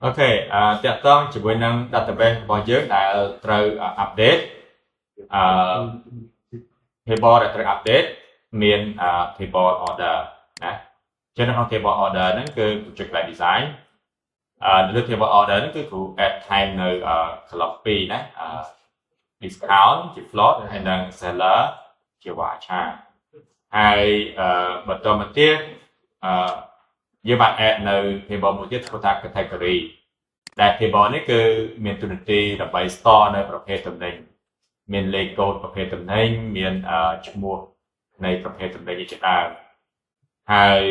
Ok, tiếp tục chỉ với năng database bao nhiêu đãត្រូវupdate table ដែលត្រូវ update មាន table order ណាចឹងនៅក្នុង table order ហ្នឹងគឺចុចកន្លែង design នៅលើ table order ហ្នឹងគឺគ្រូ add ថែមនៅ column 2ណា discount ជា float ហើយនិង seller ជា varchar ហើយបន្តមកទៀតយើងបាន add នៅ table មួយទៀតហៅថា category ដែល table នេះគឺមានទូនាទីដើម្បី store នៅប្រភេទទំនិញមានលេខកូដប្រភេទទំនិញមានឈ្មោះនៃប្រភេទទំនិញជាដើមហើយ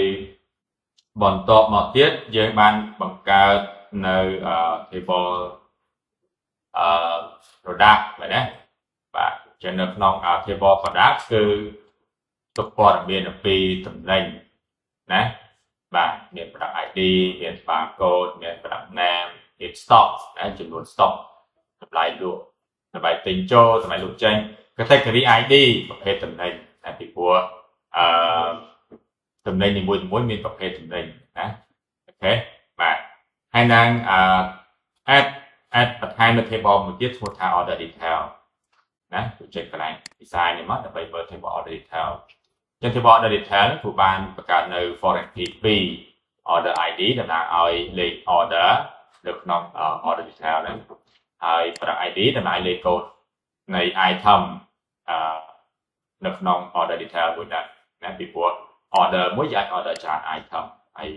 បន្តមកទៀតយើងបានបង្កើតនៅ table product បាទណាបាទចឹងនៅក្នុង table product គឺទុកព័ត៌មានអំពីទំនិញណាបាទមាន product ID មាន barcode មាន product name មាន stock ណាចំនួន stock តម្លៃលក់តម្លៃទិញចូលតម្លៃលក់ចេញ category ID ប្រភេទទំនិញតែពីព្រោះទំនិញនីមួយៗមានប្រភេទទំនិញណាអូខេបាទហើយនឹងadd បន្ថែមនៅ table មួយទៀតឈ្មោះថា order detail ណាចុចកន្លែង design នេះមកដើម្បីមើល table order detail ចឹង table order detail នេះគឺបានបង្កើតនៅ foreign key 2 order ID តំណាងឲ្យលេខ order នៅក្នុង order detail ហ្នឹងហើយ product ID តំណាងលេខកូដនៃ item នៅក្នុង order detail មួយដែរណាពីព្រោះ order មួយយើងអាច order ច្រើន item ហើយ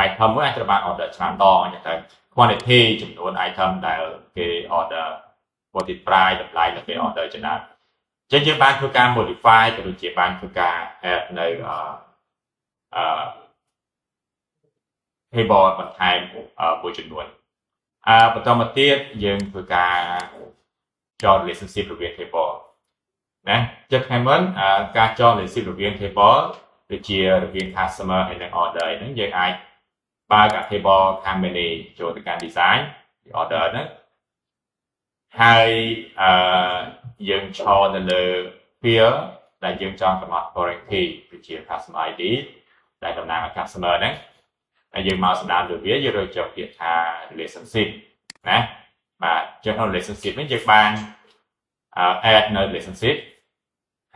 item មួយអាចត្រូវបាន order ច្រើនដងអញ្ចឹងទៅ quantity ចំនួន item ដែលគេ order multiply តម្លៃដែលគេ order ច្រើនអញ្ចឹងយើងបានធ្វើការ modify ក៏ដូចជាបានធ្វើការ add នៅtable បន្ថែមមួយចំនួនបន្តមកទៀតយើងធ្វើការចង relationship រវាង table ណាចិត្តថ្ងៃមុនការចង relationship រវាង table ដូចជារវាង customer ហើយនិង order ហ្នឹងយើងអាចបើក table ខាង menu ចូលទៅកាន់ design order ហ្នឹងហើយយើងឈរនៅលើ field ដែលយើងចង់កំណត់ foreign key ដូចជា customer ID ដែលតំណាងឲ្យ customer ហ្នឹងហើយយើងមកស្ដាប់លើវាយើងរកចុចពាក្យថា relationship ណាបាទចុចក្នុង relationship នេះយើងបានadd នៅ relationship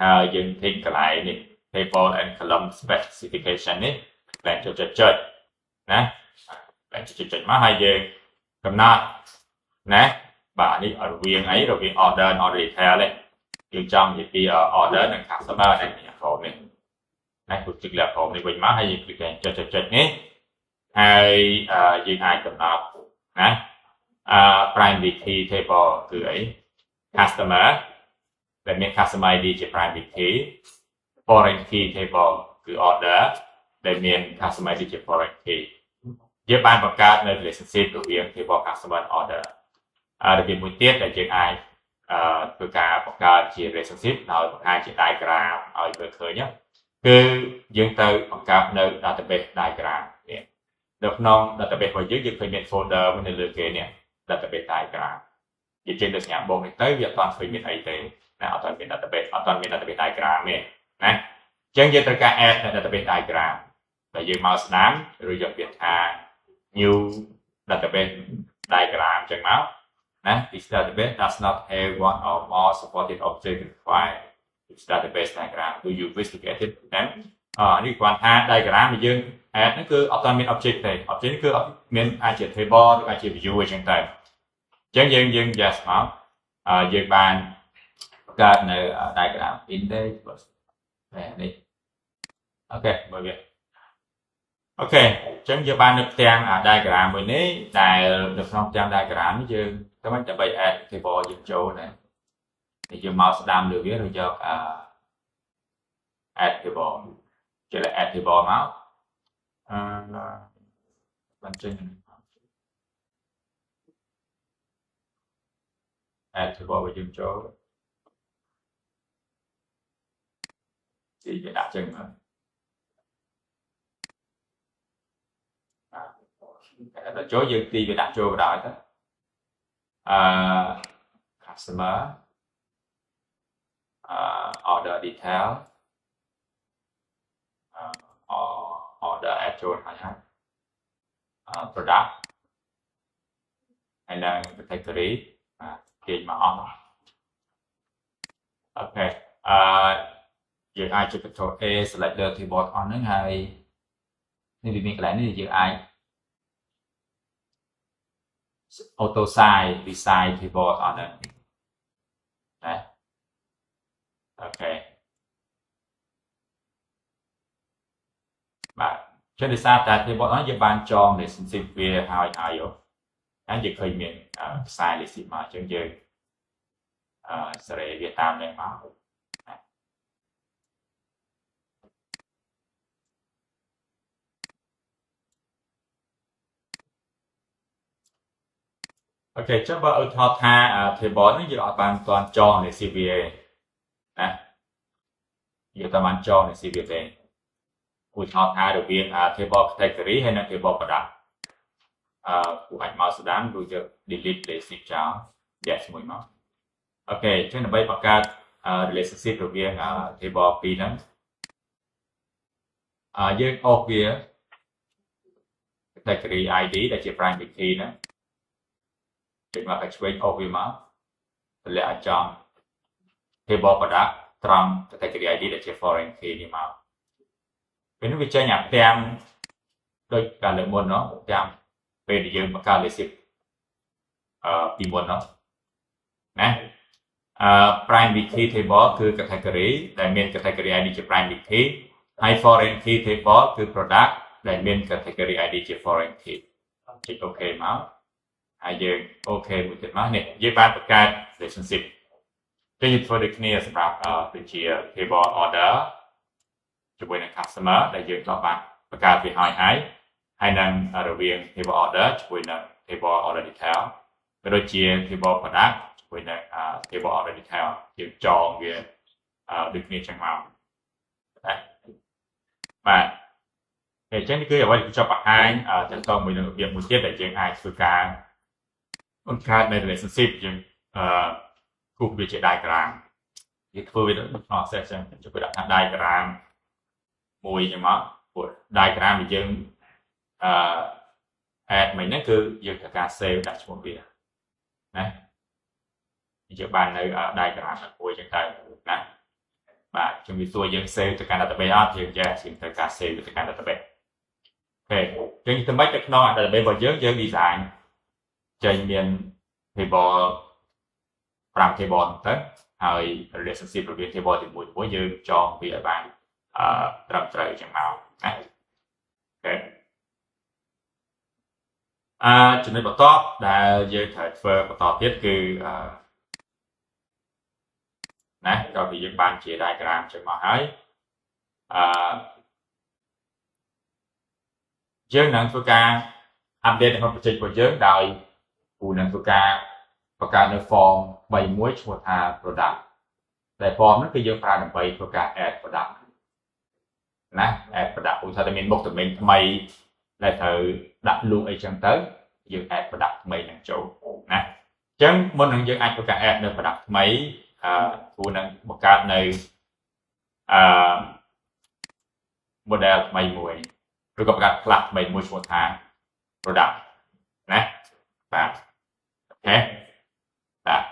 ហើយយើង tick កន្លែងនេះ table and column specification នេះកន្លែងចុចណាកន្លែងចុចមកហើយយើងកំណត់ណាបាទនេះរវាងអីរវាង order និង order detail នេះយើងចង់និយាយពី order និង customer ដែលនេះអាក្រមនេះណាគូចុចលើអាក្រមនេះវិញមកហើយយើងคลิกចុចនេះហើយយើងអាចកំណត់ណា primary key table គឺអី customer ដែលមាន customer ID ជា primary key foreign key table គឺ order ដែលមាន customer ID ជា foreign key យើងបានបង្កើតនៅ relationship រវាង table customer order របៀបមួយទៀតដែលយើងអាចធ្វើការបង្កើតជា relationship ដោយបង្ហាញជា diagram ឲ្យមើលឃើញគឺយើងទៅបង្កើតនៅ database diagram នេះនៅក្នុង database របស់យើងឃើញមាន folder មួយនៅលើគេនេះ database diagram យើងចេញទៅសញ្ញាបូកនេះទៅវាអត់ទាន់ឃើញមានអីទេណាអត់ទាន់មាន database អត់ទាន់មាន database diagram ទេណាអញ្ចឹងយើងត្រូវការ add database diagram ដែលយើងមកស្ដាំឬយកពាក្យថា new database diagram អញ្ចឹងមកណា this database does not have one or more supported object required this database diagram do you wish to get it ណានេះគាត់ថា diagram ដែលយើង add ហ្នឹងគឺអត់ទាន់មាន object ទេ object នេះគឺមានអាចជា table ឬអាចជា view អញ្ចឹងទៅអញ្ចឹងយើង yes មកយើងបានបង្កើតនៅ diagram index នេះអូខេមើលវាអូខេអញ្ចឹងយើងបាននៅផ្ទាំង diagram មួយនេះដែលនៅក្នុងផ្ទាំង diagram នេះយើងដើម្បី add table យើងចូលណាយើងមកស្ដាំលើវាឬយកadd table ចុចលើ add table មកបញ្ចេញ add table របស់យើងចូលទីវាដាក់ចឹងមកដល់ចូលយើងទីវាដាក់ចូលក៏ដោយទៅcustomer order detail order add ចូលហើយproduct hay là category kia mà on ok giờ ai chụp control A select the keyboard on nữa hay nên vì mình lại này giờ ai auto size design keyboard on nữa đấy ok bạn trên design tại keyboard nó giờ ban cho để xin về hai hai rồi anh giờ khởi miệng size để xin mà chân giờ sẽ Việt Nam này mà ok chắc bà ở thọ tha thì bỏ nó giờ bạn toàn cho để CVA nè giờ ta bạn cho để CVA của thọ tha đầu tiên thì bỏ category hay là thì bỏประดับcủa anh mau đám rồi giờ delete để xịt cháo yes mùi máu ok cho nên bây bạc ca relationship đầu tiên thì bỏ pi nắng dưới ô kia category ID là chỉ primary key nữa chúng ta phải chuyển over mà lại chọn table product trong category ID là chỉ foreign key đi mà cái nó bị chơi nhạc tem đôi cả lượng môn nó tem về để dùng cả lệ ship bị môn nó nè primary key tableคือ category ដែលមាន category ID ជា primary key ហើយ foreign key table គឺ product ដែលមាន category ID ជា foreign key ចុច OK មកហើយយើងអូខេមួយទៀតមកនេះយើងបានបង្កើត relationship ពេលយើងធ្វើដូចគ្នាសម្រាប់ដូចជា table order ជាមួយនឹង customer ដែលយើងក៏បានបង្កើតវាឲ្យហើយនឹងរវាង table order ជាមួយនឹង table order detail ក៏ដូចជា table product ជាមួយនឹង table order detail យើងចងវាដូចគ្នាចឹងមកបាទអញ្ចឹងនេះគឺអ្វីដែលខ្ញុំបង្ហាញតើតមួយនឹងរបៀបមួយទៀតដែលយើងអាចធ្វើការបង្កើតនៅ relationship យើងគូសវាជា diagram យើងធ្វើវាដូច process ចឹងជួយដាក់ថា diagram មួយចឹងមកព្រោះ diagram ដែលយើងadd មិញហ្នឹងគឺយើងត្រូវការ save ដាក់ឈ្មោះវាណាយើងបាននៅ diagram មួយចឹងទៅណាបាទជំរាបសួរយើង save ទៅកាន់ database អត់យើងចេះត្រូវការ save ទៅកាន់ database អូខេចឹងទៅមិនទៅក្នុង database របស់យើង design ចេញមាន table 5 table ទៅហើយ relationship រវាង table ជាមួយយើងចងវាឲ្យបានត្រឹមត្រូវចឹងមកណាអូខេចំណុចបន្ទាប់ដែលយើងត្រូវធ្វើបន្តទៀតគឺណាដល់ពេលយើងបានជា diagram ចឹងមកហើយយើងនឹងធ្វើការ update ក្នុង project របស់យើងដោយគូនឹងធ្វើការបង្កើតនៅ form 3 មួយឈ្មោះថា product ដែល form ហ្នឹងគឺយើងប្រើដើម្បីធ្វើការ add product ណា add product ឧទាហរណ៍តែមានមុខតំណែងថ្មីដែលត្រូវដាក់ loop អីចឹងទៅយើង add product ថ្មីនឹងចូលណាអញ្ចឹងមុននឹងយើងអាចធ្វើការ add នៅ product ថ្មីគូនឹងបង្កើតនៅmodel ថ្មីមួយឬក៏បង្កើត class ថ្មីមួយឈ្មោះថា product ណាបាទអូខេបាទ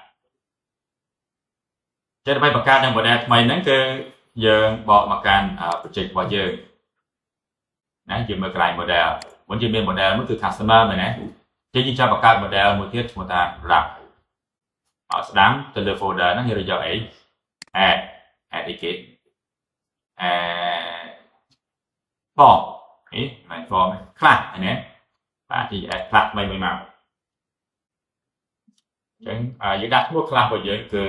ចេះដើម្បីបង្កើតនៅ model ថ្មីហ្នឹងគឺយើងបកមកកាន់ project របស់យើងណាយើងមើលកន្លែង model មុនយើងមាន model មួយគឺ customer មែនទេចេះយើងចាប់បង្កើត model មួយទៀតឈ្មោះថា product ឲ្យស្ដាំទៅលើ folder ហ្នឹងយើងយកអី add អីគេ form នេះមិន form class ណាបាទទី add class ថ្មីមួយមកអញ្ចឹងយើងដាក់ឈ្មោះ class របស់យើងគឺ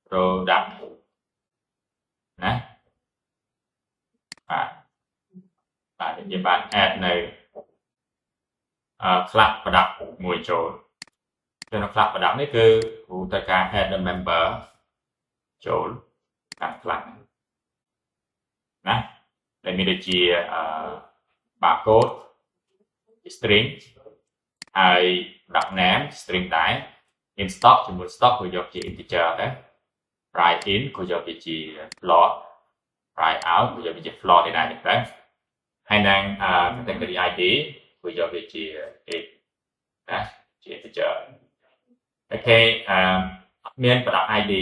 product ណាបាទយើងបាន add នៅclass product មួយចូលក្នុង class product នេះគឺគ្រូត្រូវការ add the member ចូលតាម class ណាដែលមានដូចជាbarcode string ហើយ product name string ដែរ in stock ជាមួយ stock ក៏យកជា integer ដែរ write in ក៏យកវាជា float write out ក៏យកវាជា float ដែរហើយនឹងcategory ID ក៏យកវាជា int nè chỉ feature ok miềnประดับ ID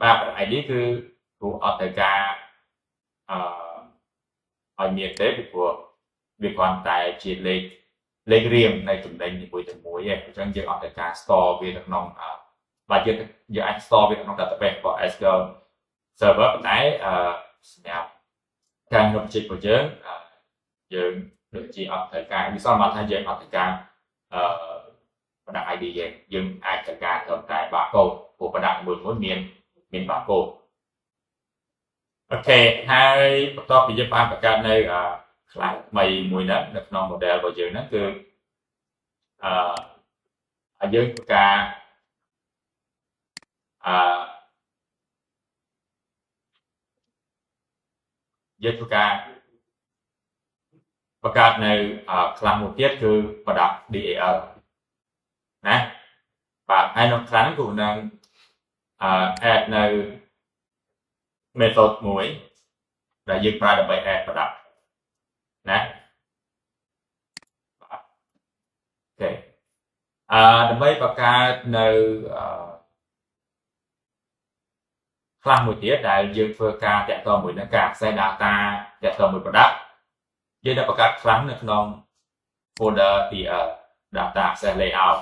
vàประดับ ID คือผู้ออกแต่การឲ្យមានទេពីព្រោះវាគ្រាន់តែជាលេខរៀងនៃចំណេញមួយទៅមួយឯងអញ្ចឹងយើងអត់តែការ store វានៅក្នុងបើយើងអាច store វាក្នុង database របស់ SQL server ប៉ុន្តែសម្រាប់ការnhậpជិតរបស់យើងដូចជាអត់ត្រូវការវាសមថាយើងអត់ត្រូវការប្រដាក់ ID យើងអាចត្រូវការត្រឹមតែ barcode ព្រោះប្រដាក់មួយមាន barcode អូខេហើយបន្ទាប់ពីយើងបានបង្កើតនៅខ្លះថ្មីមួយហ្នឹងនៅក្នុង model របស់យើងហ្នឹងគឺយើងធ្វើការយើងធ្វើការបង្កើតនៅខ្លះមួយទៀតគឺប្រដាក់ DAL ណាបាទហើយនៅខ្លះហ្នឹងគឺនឹងadd នៅ method មួយដែលយើងប្រើដើម្បី add ប្រដាក់ណាបាទអូខេដើម្បីបង្កើតនៅខ្លះមួយទៀតដែលយើងធ្វើការតាក់ទងមួយនឹងការ access data តាក់ទងមួយប្រដាក់យើងđãបង្កើតខ្លះនៅក្នុង folder DL data access layout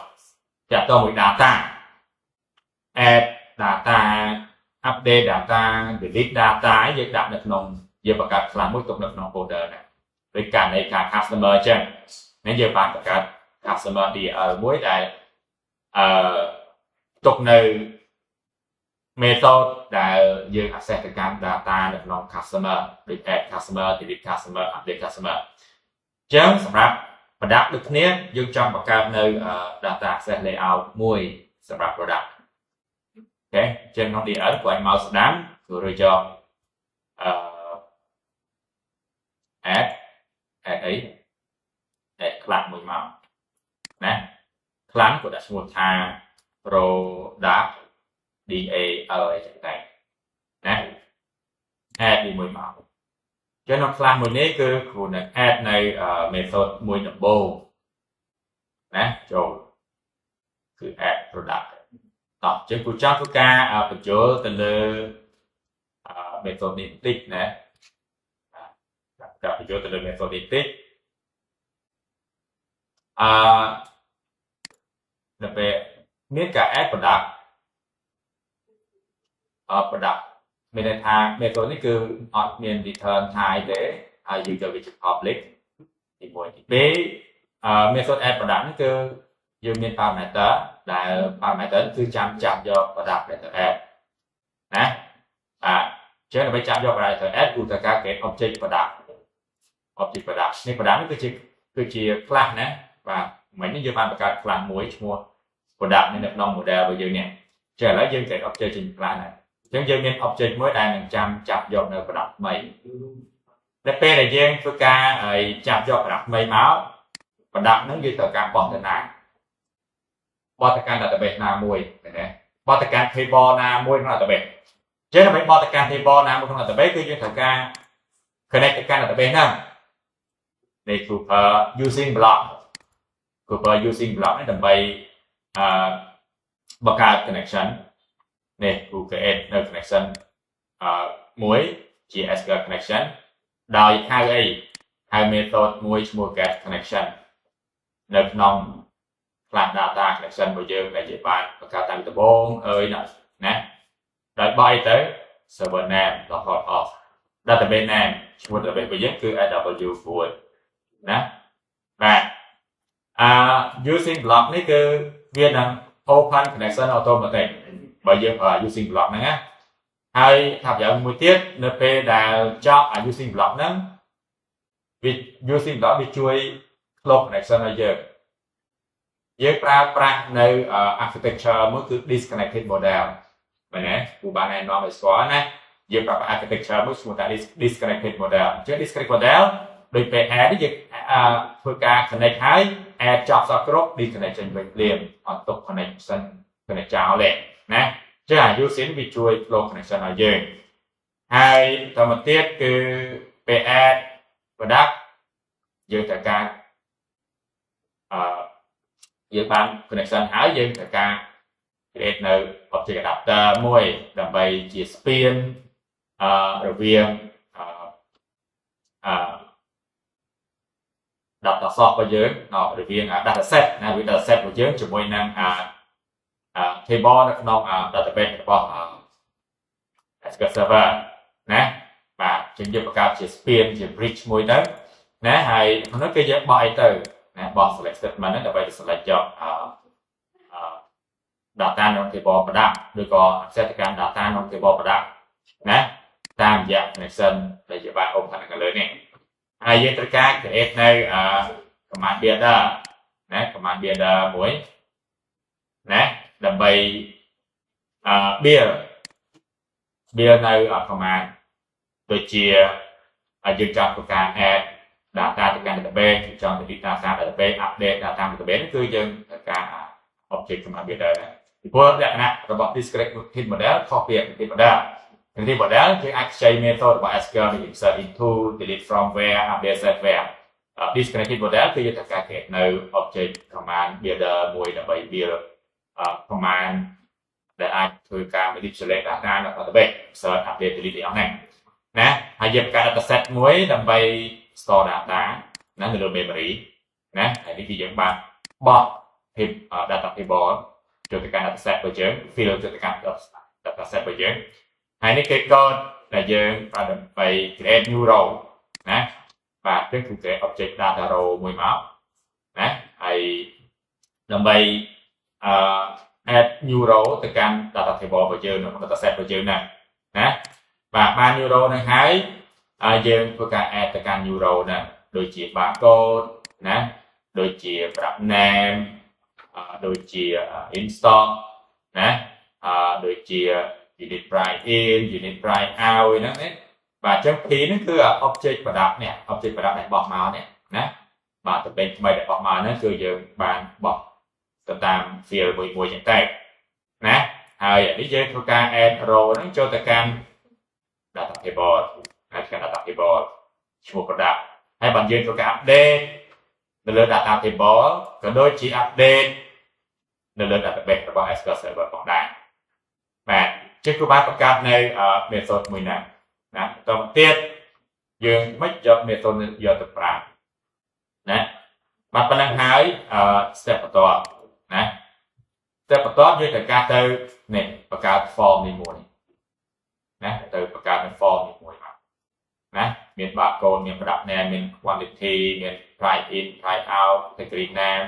តាក់ទងមួយ data add data update data delete data យើងដាក់នៅក្នុងយើងបង្កើតខ្លះមួយទុកនៅក្នុង folder ណាដូចការនៃការ customer អញ្ចឹងនេះយើងបានបង្កើត customer DL មួយដែលទុកនៅ method ដែលយើង access ទៅកាន់ data នៅក្នុង customer ដូច add customer delete customer update customer អញ្ចឹងសម្រាប់ប្រដាក់ដូចគ្នាយើងចង់បង្កើតនៅ data access layout មួយសម្រាប់ product អូខេអញ្ចឹងក្នុង DL ព្រោះឲ្យមកស្ដាំគឺរើយក add អី add ខ្លះមួយមកណាខ្លះក៏ដាក់ឈ្មោះថា product DAL អីចឹងតែណា add មួយមកចឹងក្នុងខ្លះមួយនេះគឺគ្រូនឹង add នៅ method មួយដំបូងណាចូលគឺ add product តោះចឹងគ្រូចង់ធ្វើការបញ្ចូលទៅលើ method នេះបន្តិចណាការបញ្ចូលទៅលើ method នេះបន្តិចនៅពេលមានការ add product មានន័យថា method នេះគឺអត់មាន return ថាអីទេហើយយើងយកវាជា public ទី1ទី2method add product នេះគឺយើងមាន parameter ដែល parameter គឺចាំចាប់យក product ដែលទៅ add ណាចឹងដើម្បីចាប់យក product ទៅ add គឺត្រូវការ create object product នេះ product នេះគឺជា class ណាបាទមិញនេះយើងបានបង្កើត class មួយឈ្មោះ product នេះនៅក្នុង model របស់យើងនេះចឹងឥឡូវយើង create object ជា class ណាអញ្ចឹងយើងមាន object មួយដែលនឹងចាំចាប់យកនៅ product ថ្មីនៅពេលដែលយើងធ្វើការឲ្យចាប់យក product ថ្មីមក product ហ្នឹងយើងត្រូវការបោះទៅណាបោះទៅកាន់ database ណាមួយណាបោះទៅកាន់ table ណាមួយក្នុង database អញ្ចឹងដើម្បីបោះទៅកាន់ table ណាមួយក្នុង database គឺយើងត្រូវការ connect ទៅកាន់ database ហ្នឹងនេះគឺ using block គឺ using block នេះដើម្បីបង្កើត connection នេះគឺ create នៅ connection មួយជា SQL connection ដោយហៅអីហៅ method មួយឈ្មោះ get connection នៅក្នុង class data connection របស់យើងដែលជាបានបង្កើតតាំងដំបូងណាដោយបើអីទៅ server name default off database name ឈ្មោះ database របស់យើងគឺ AW4 ណាបាទ using block នេះគឺវានឹង open connection automatic បើយើងប្រើ using block ហ្នឹងណាហើយថាប្រយោជន៍មួយទៀតនៅពេលដែលចប់ using block ហ្នឹងវា using block វាជួយ close connection ឲ្យយើងប្រើប្រាស់នៅ architecture មួយគឺ disconnected model មែនទេគ្រូបានណែនាំឲ្យស្គាល់ណាយើងប្រើ architecture មួយឈ្មោះថា disconnected model អញ្ចឹង disconnected model ដូចពេល add យើងធ្វើការ connect ហើយ add ចប់សោះគ្រប់ disconnect ចេញវិញភ្លាមអត់ទុក connection connect ចោលទេណាចឹង using វាជួយ flow connection ឲ្យយើងហើយតមកទៀតគឺពេល add product យើងត្រូវការ dương ban connection hái dương phải ca createនៅ object adapter មួយដើម្បីជា ស្ពានរវាងdata source របស់យើងរវាង data set ណាវា data set របស់យើងជាមួយនឹងtable នៅក្នុង database របស់ SQL Server ណាបាទចឹងយើងបង្កើតជា ស្ពានជា bridge មួយទៅណាហើយក្នុងនោះគឺយើងបោះអីទៅណាបោះ select statement ហ្នឹងដើម្បី select យកdata ក្នុង table ប្រដាប់ឬក៏ access ទៅកាន់ data ក្នុង table ប្រដាប់ណាតាមរយៈ connection ដែលជាបាន open ខាងលើនេះហើយយើងត្រូវការ create នៅ command builder ណា command builder មួយណាដើម្បី build នៅ command ដូចជាយើងចង់ធ្វើការ add data ទៅកាន់ database ចង់ delete data database update data database គឺយើងត្រូវការ object command builder ដែរពីព្រោះលក្ខណៈរបស់ descriptive model ខុសពី active model active model គឺអាចខ្ចី method របស់ SQL ដូច insert into delete from where update set where descriptive model គឺយើងត្រូវការ create នៅ object command builder មួយដើម្បី build command ដែលអាចធ្វើការ manipulate data នៅ database insert update delete អស់ហ្នឹងណាហើយយើងបង្កើត data set មួយដើម្បី store data ណានៅលើ memory ណាហើយនេះគឺយើងបានបោះ data table ចូលទៅកាន់ data set របស់យើង fill ចូលទៅកាន់ data set របស់យើងហើយនេះគឺ code ដែលយើងប្រើដើម្បី create new row ណាបាទគឺ create object data row មួយមកណាហើយដើម្បីadd new row ទៅកាន់ data table របស់យើងនៅក្នុង data set របស់យើងណាបាទបាន new row ហ្នឹងហើយយើងធ្វើការ add ទៅកាន់ new row ហ្នឹងដូចជា barcode ណាដូចជា product name ដូចជា in stock ណាដូចជា unit price in unit price out ហ្នឹងណាបាទអញ្ចឹង P ហ្នឹងគឺ object product នេះ object product ដែលបោះមកនេះណាបាទទៅเป็นថ្មីដែលបោះមកហ្នឹងគឺយើងបានបោះទៅតាម field មួយចឹងតែណាហើយនេះយើងធ្វើការ add row ហ្នឹងចូលទៅកាន់ data table ហើយកាន់ data table ឈ្មោះ product ហើយបើយើងធ្វើការ update នៅលើ data table ក៏ដូចជា update នៅលើ database របស់ SQL Server ផងដែរបាទចឹងគឺបានបង្កើតនៅ method មួយណាបន្តទៀតយើងមិនយក method យកទៅប្រើណាបាទប៉ុណ្ណឹងហើយstep បន្ទាប់ណា step បន្ទាប់យើងត្រូវការទៅនេះបង្កើត form នេះមួយណាទៅបង្កើតនៅ form នេះមួយមកណាមាន barcode មាន product name មាន quantity មាន price in price out category name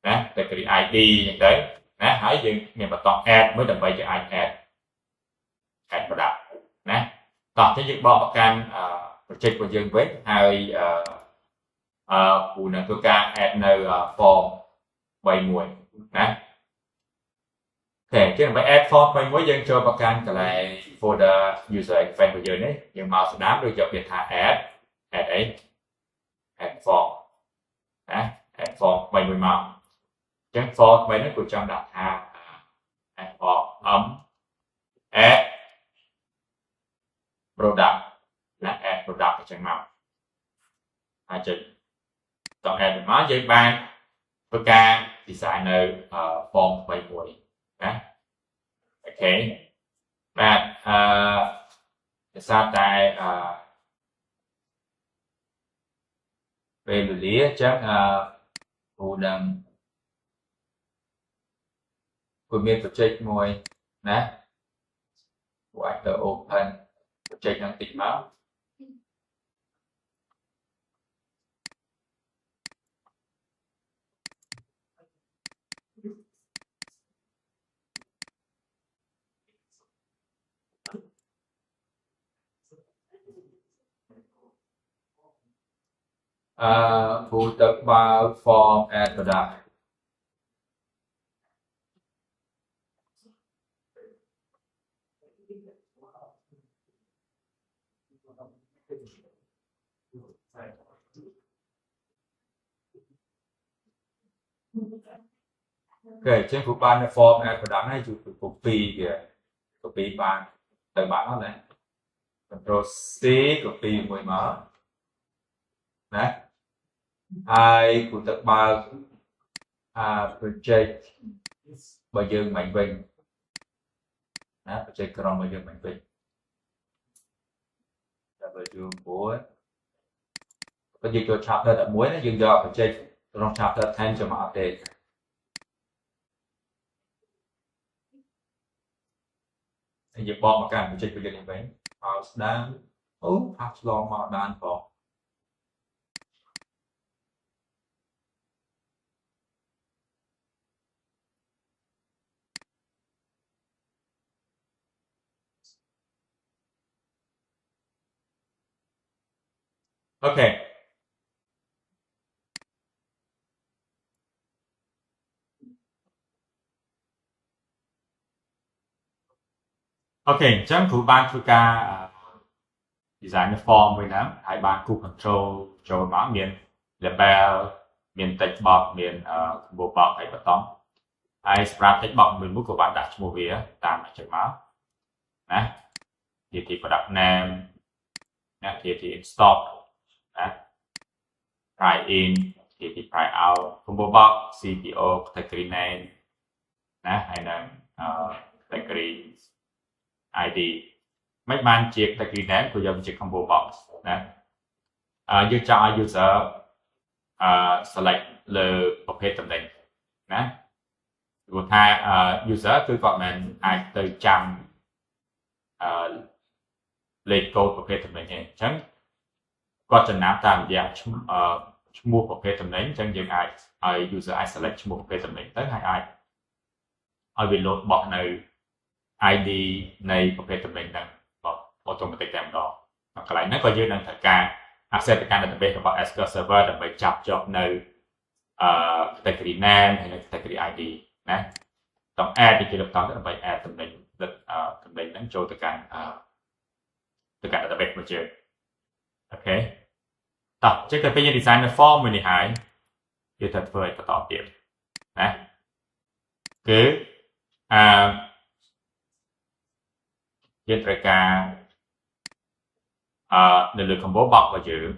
ណា category ID អញ្ចឹងទៅណាហើយយើងមានបន្ត add មួយដើម្បីយើងអាច add product ណាតោះចឹងយើងបកប្រកាន់project របស់យើងវិញហើយគូនឹងធ្វើការ add នៅ form 3មួយណាអូខេចឹងដើម្បី add form 3មួយយើងចូលប្រកាន់កន្លែង folder user interface របស់យើងនេះយើងមកស្ដាប់ឬយកពាក្យថា add អី add form ណា add form 3មួយមកចឹង form ថ្មីនេះគួរចង់ដាក់ថា add form add product ណា add product អញ្ចឹងមកហើយចុចតោះ add មកយើងបានធ្វើការ design នៅ form ថ្មីមួយណាអូខេបាទភាសាតែពេលវេលាអញ្ចឹងគូនឹងគូមាន project មួយណាគូអាចទៅ open project ហ្នឹងតិចមកគូទៅបើក form add product អូខេអញ្ចឹងគូបាន form add product ហើយជួយ copy វា copy បានទៅបានអត់ណា control C copy មួយមកណាហើយគូទៅបើក project បើយើងមិនវិញណា project ក្រុមបើយើងមិនវិញ W4 បើយើងចូល chapter 11ណាយើងយក project ក្នុង chapter 10ចូលមក update ហើយយើងបកមកកាន់ project របស់យើងនេះវិញឲ្យស្ដាងអូផាសឆ្លងមកបានផង Okay. Okay, chẳng cú ban chu ca design form với nắm, hai ban cú control cho mã miền label, miền text box, miền bộ box hay button. Hai sprite text box mình muốn của bạn đặt một víaតាមchẳng máu. Nè, thì product name, nè thì in stock, nè, price in, thì price out, combo box, CPO, category name, nè, hay là category ID មិនបានជា category name គឺយកជា combo box ណាយើងចង់ឲ្យ user select លើប្រភេទតំណែងណាព្រោះថា user គឺគាត់មិនអាចទៅចាំលេខកូដប្រភេទតំណែងទេអញ្ចឹងគាត់ចំណាំតាមរយៈឈ្មោះប្រភេទតំណែងអញ្ចឹងយើងអាចឲ្យ user អាច select ឈ្មោះប្រភេទតំណែងទៅហើយអាចឲ្យវា load បោះនៅ ID នៃប្រភេទតំណែងហ្នឹង automatic តែម្ដងកន្លែងហ្នឹងក៏យើងនឹងត្រូវការ access ទៅកាន់ database របស់ SQL Server ដើម្បីចាប់ជាប់នៅcategory name ហើយនិង category ID ណាต้อง add ជាលំដាប់ដើម្បី add តំណែងហ្នឹងចូលទៅកាន់ database របស់យើងអូខេតោះចេះតែពេលយើង design នៅ form មួយនេះហើយយើងត្រូវធ្វើឲ្យបន្តទៀតណាគឺយើងត្រូវការនៅលើ combo box របស់យើង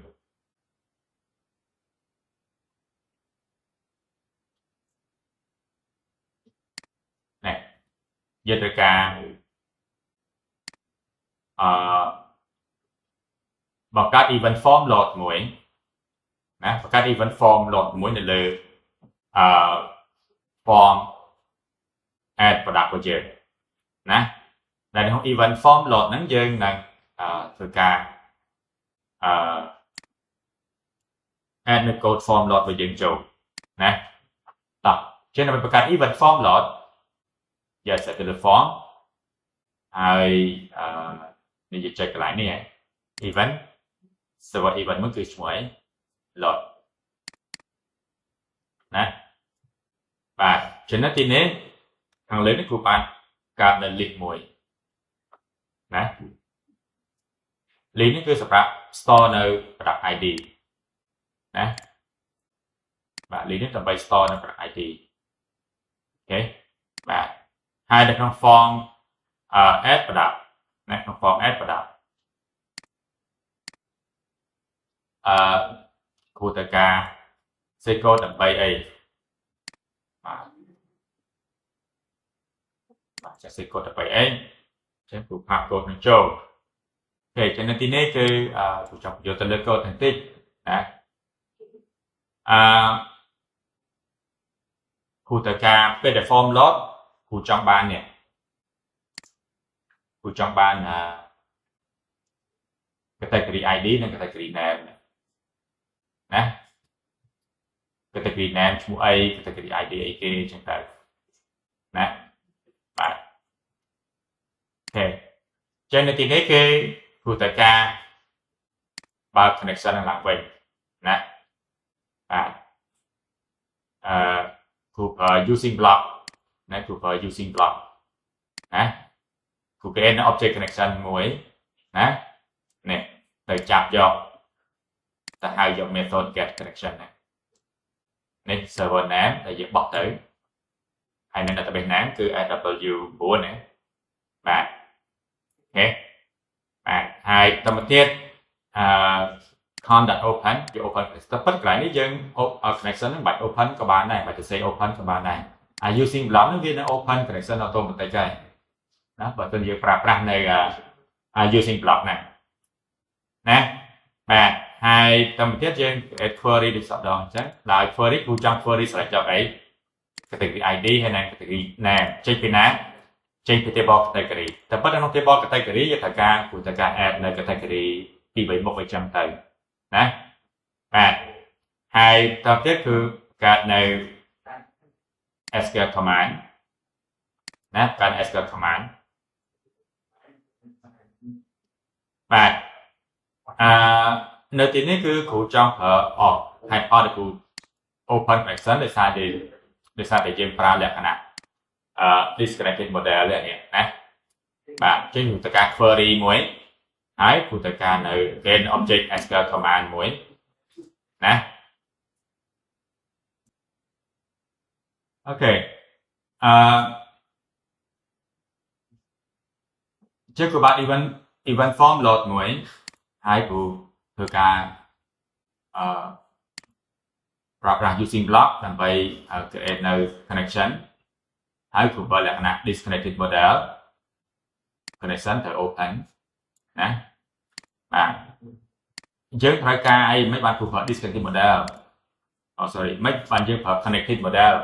នេះយើងត្រូវការបង្កើត event form load មួយណាបង្កើត event form load មួយនៅលើ form add product របស់យើងណាដែលក្នុង event form load ហ្នឹងយើងនឹងធ្វើការadd នៅ code form load របស់យើងចូលណាតោះជាដើម្បីបង្កើត event form load យើង set ទៅលើ form ហើយនេះយើងចុចកន្លែងនេះហ៎ event server event មួយគឺឈ្មោះអី load ណាបាទចំណុចទីនេះខាងលើនេះគឺបានកើតនៅ list មួយណា list នេះគឺសម្រាប់ store នៅ product ID ណាបាទ list នេះដើម្បី store នៅ product ID អូខេបាទហើយនៅក្នុង form add product ណាក្នុង form add product គួរតែការ set code ដើម្បីអីបាទចាក់ set code ដើម្បីអីចឹងគ្រូផាស code នឹងចូលអូខេចំណុចទីនេះគឺគ្រូចង់បញ្ចូលទៅលើ code បន្តិចណាគ្រូត្រូវការពេលដែល form load គ្រូចង់បាននេះគ្រូចង់បានcategory ID និង category name ណា category name ឈ្មោះអី category ID អីគេចឹងទៅណាបាទអូខេចឹងនៅទីនេះគឺគ្រូត្រូវការបើក connection ឡើងវិញណាបាទគ្រូប្រើ using block ណាគ្រូប្រើ using block ណាគ្រូ create នៅ object connection មួយណានេះទៅចាប់យកទៅហៅយក method get connection នេះ server name ដែលយើងបោះទៅហើយនៅ database name គឺ AW4 ណាបាទអូខេបាទហើយបន្តទៀត con.open ជា open តែប៉ុតកន្លែងនេះយើង connection ហ្នឹងបាច់ open ក៏បានដែរបាច់ទៅ say open ក៏បានដែរ using block ហ្នឹងវានឹង open connection automatic ហើយណាបើមិនយើងប្រើប្រាស់នៅ using block ណាបាទហើយតាមទៀតយើង create query ដូចសពដងអញ្ចឹងដោយ query គូចង់ query ស្រេចចប់អី category ID ហើយនិង category name ចេញពីណាចេញពី table category តែប៉ុន្តែក្នុង table category យើងត្រូវការគូត្រូវការ add នៅ category ពី3មុខអញ្ចឹងទៅណាបាទហើយតាមទៀតគឺកើតនៅ SQL command ណាកើត SQL command បាទនៅទីនេះគឺគ្រូចង់ប្រើអស់ហេតុផលដែលគ្រូ open connection ដោយសារតែយើងប្រើលក្ខណៈdisconnected model នេះណាបាទអញ្ចឹងគ្រូត្រូវការ query មួយហើយគ្រូត្រូវការនៅ gain object SQL command មួយណាអូខេចឹងគ្រូបាទ event form load មួយហើយគ្រូធ្វើការប្រើប្រាស់ using block ដើម្បី create នៅ connection ហើយគ្រូបើលក្ខណៈ disconnected model connection ត្រូវ open ណាបាទយើងត្រូវការអីមិនបានគ្រូប្រើ disconnected model sorry មិនបានយើងប្រើ connected model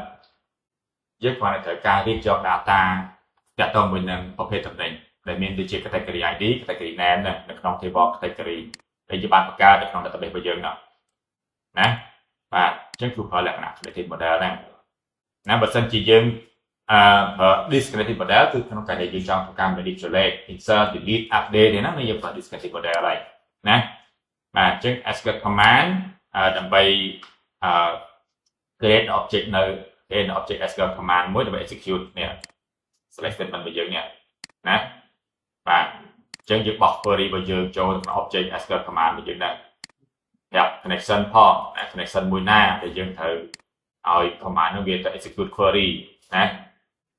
យើងគ្រាន់តែត្រូវការរៀបចំ data ទាក់ទងមួយនឹងប្រភេទតំណែងដែលមានដូចជា category ID category name នៅក្នុង table category ដែលយើងបានបង្កើតនៅក្នុង database របស់យើងនោះណាបាទអញ្ចឹងគឺប្រើលក្ខណៈ connected model ហ្នឹងណាបើសិនជាយើងdisconnected model គឺក្នុងការដែលយើងចង់ធ្វើការ manipulate insert delete update ទេណាយើងប្រើ disconnected model ហើយណាបាទអញ្ចឹង SQL command ដើម្បីcreate object នៅ create object SQL command មួយដើម្បី execute នេះ select statement របស់យើងនេះណាបាទអញ្ចឹងយើងបោះ query របស់យើងចូលក្នុង object SQL command របស់យើងដែរប្រាប់ connection ផងណា connection មួយណាដែលយើងត្រូវឲ្យ command នោះវាទៅ execute query ណា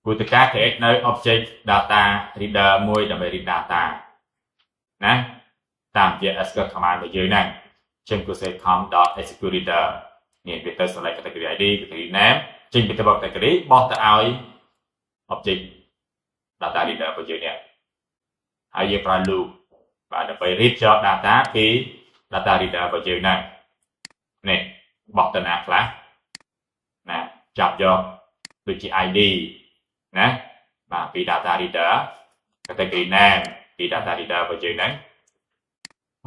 គួរតែការ create នៅ object data reader មួយដើម្បី read data ណាតាមរយៈ SQL command របស់យើងហ្នឹងអញ្ចឹងគួរ say com.execute reader នេះវាទៅ select category ID category name ចេញពី table category បោះទៅឲ្យ object data reader របស់យើងនេះហើយយើងប្រើ loop បាទដើម្បី read យក data ពី data reader របស់យើងហ្នឹងនេះបោះទៅណាខ្លះណាចាប់យកដូចជា ID ណាបាទពី data reader category name ពី data reader របស់យើងហ្នឹង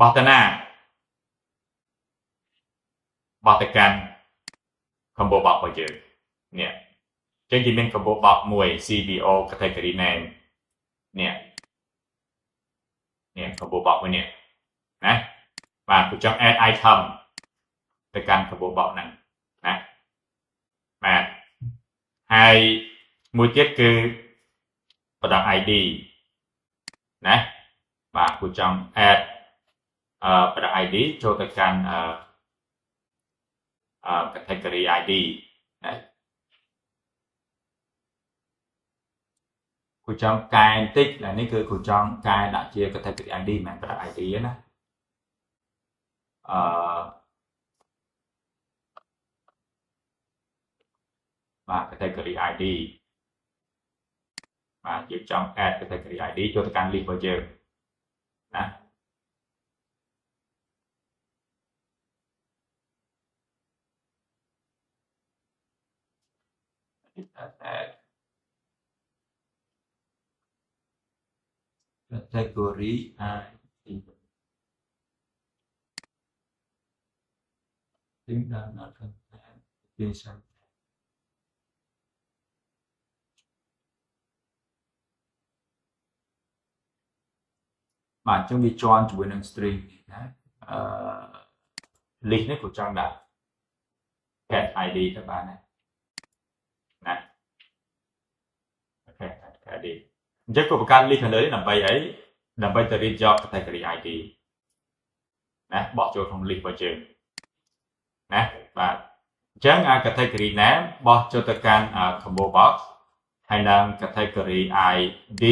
បោះទៅណាបោះទៅកាន់ combo box របស់យើងនេះចឹងគេមាន combo box មួយ CBO category name នេះ combo box មួយនេះណាបាទខ្ញុំចង់ add item ទៅកាន់ combo box ហ្នឹងណាបាទហើយមួយទៀតគឺ product ID ណាបាទខ្ញុំចង់ add product ID ចូលទៅកាន់category ID ណាគូចង់កែបន្តិចនេះគឺគូចង់កែដាក់ជា category ID មិនមែន product ID ទេណាបាទ category ID បាទយើងចង់ add category ID ចូលទៅកាន់ list របស់យើងណាcategory ID think that not content បាទអញ្ចឹងវាជាន់ជាមួយនឹង string ណា list នេះក៏ចង់ដាក់ get ID ទៅបានដែរណាអូខេ get ID អញ្ចឹងក៏បង្កើត list ខាងលើនេះដើម្បីអីដើម្បីទៅ read យក category ID ណាបោះចូលក្នុង list របស់យើងណាបាទអញ្ចឹង category name បោះចូលទៅកាន់ combo box ហើយនឹង category ID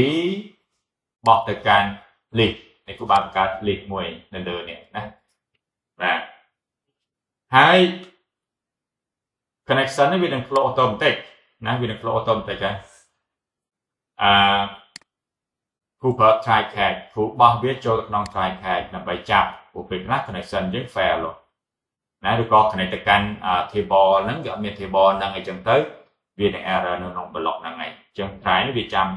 បោះទៅកាន់ list នេះគូបានបង្កើត list មួយនៅលើនេះណា បាទហើយ connection នេះវានឹង flow automatic ណាវានឹង flow automatic ហ្នឹងគ្រូប្រើ try catch គ្រូបោះវាចូលទៅក្នុង try catch ដើម្បីចាប់ព្រោះពេលខ្លះ connection យើង fail ណាឬក៏ connect ទៅកាន់ table ហ្នឹងវាអត់មាន table ហ្នឹងអីចឹងទៅវានឹង error នៅក្នុង block ហ្នឹងឯងអញ្ចឹង try នេះវាចាប់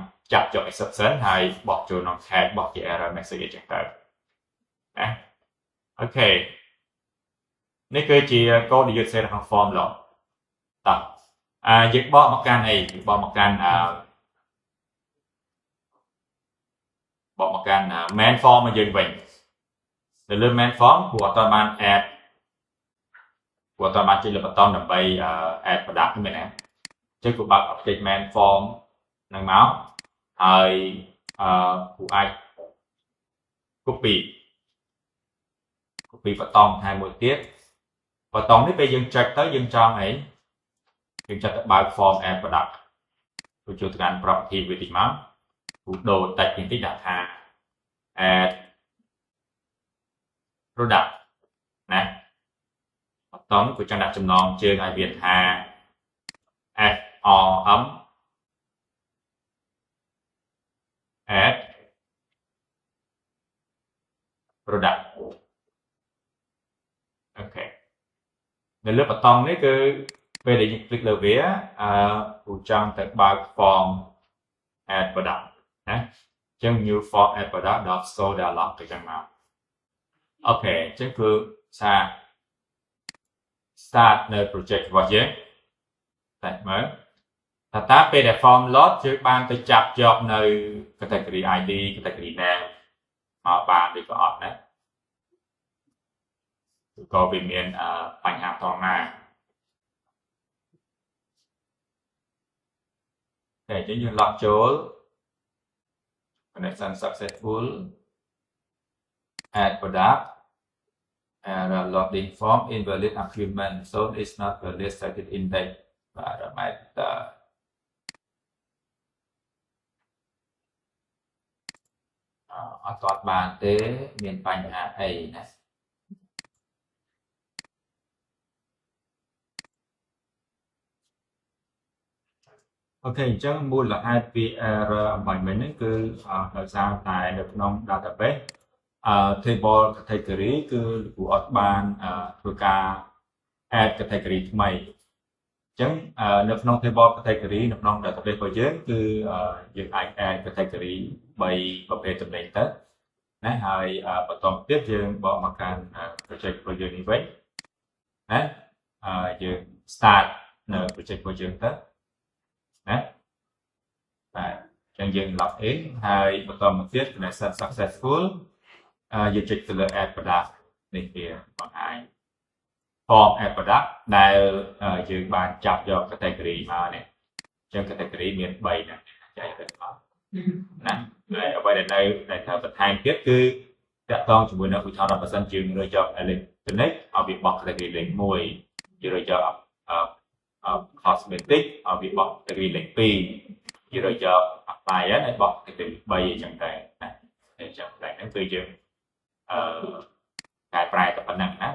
យក exception ហើយបោះចូលក្នុង catch បោះជា error message អញ្ចឹងទៅណាអូខេនេះគឺជា code ដែលយើង set ក្នុង form ឡោះតោះយើងបកមកកាន់អីបកមកកាន់main form មកយើងវិញទៅលើ main form ព្រោះអត់ទាន់បាន add ព្រោះអត់ទាន់បានចុចលើ button ដើម្បី add product មែនទេអញ្ចឹងគូបើក update main form នឹងមកហើយគូអាច copy button ហើយមួយទៀត button នេះពេលយើងចុចទៅយើងចង់អីយើងចង់ទៅបើក form add product គូចូលទៅកាន់ property វាតិចមកគូដូរ text បន្តិចដាក់ថា add product ណា button គូចង់ដាក់ចំណងជើងឲ្យវាថា FRM add product អូខេនៅលើ button នេះគឺពេលដែលយើង click លើវាគូចង់ទៅបើក form add product ណាអញ្ចឹង new form add product .show dialog ទៅចឹងមកអូខេអញ្ចឹងគឺសារ start នៅ project របស់យើងតែមើលតើពេលដែល form load យើងបានទៅចាប់យកនៅ category ID category name មកបានឬក៏អត់ណាឬក៏វាមានបញ្ហាត្រង់ណាតែអញ្ចឹងយើង log ចូល connection successful add product error loading form invalid argument zone is not valid static index parameter អត់ទាន់បានទេមានបញ្ហាអីណាអូខេអញ្ចឹងមូលហេតុពី error អំបញ្ញមិញហ្នឹងគឺដោយសារតែនៅក្នុង database table category គឺគ្រូអត់បានធ្វើការ add category ថ្មីអញ្ចឹងនៅក្នុង table category នៅក្នុង database របស់យើងគឺយើងអាច add category 3ប្រភេទចំណេញទៅណាហើយបន្តទៀតយើងបកមកកាន់ project របស់យើងនេះវិញណាយើង start នៅ project របស់យើងទៅណាបាទអញ្ចឹងយើង log in ហើយបន្តមកទៀត connection successful យើងចុចទៅលើ add product នេះវាបង្ហាញ form add product ដែលយើងបានចាប់យក category មកនេះអញ្ចឹង category មាន3ណាចែកទៅមកណាហើយអ្វីដែលត្រូវបន្ថែមទៀតគឺតាក់ទងជាមួយនឹងឧទាហរណ៍ 10% យើងរើសយក electronic ឲ្យវាបោះ category លេខ1យើងរើសយកcosmetic ឲ្យវាបោះ category លេខ2យើងរើសយក appliance ឲ្យបោះ category 3អញ្ចឹងដែរណាអញ្ចឹងតែហ្នឹងគឺយើងកែប្រែតែប៉ុណ្ណឹងណា